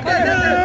Hey!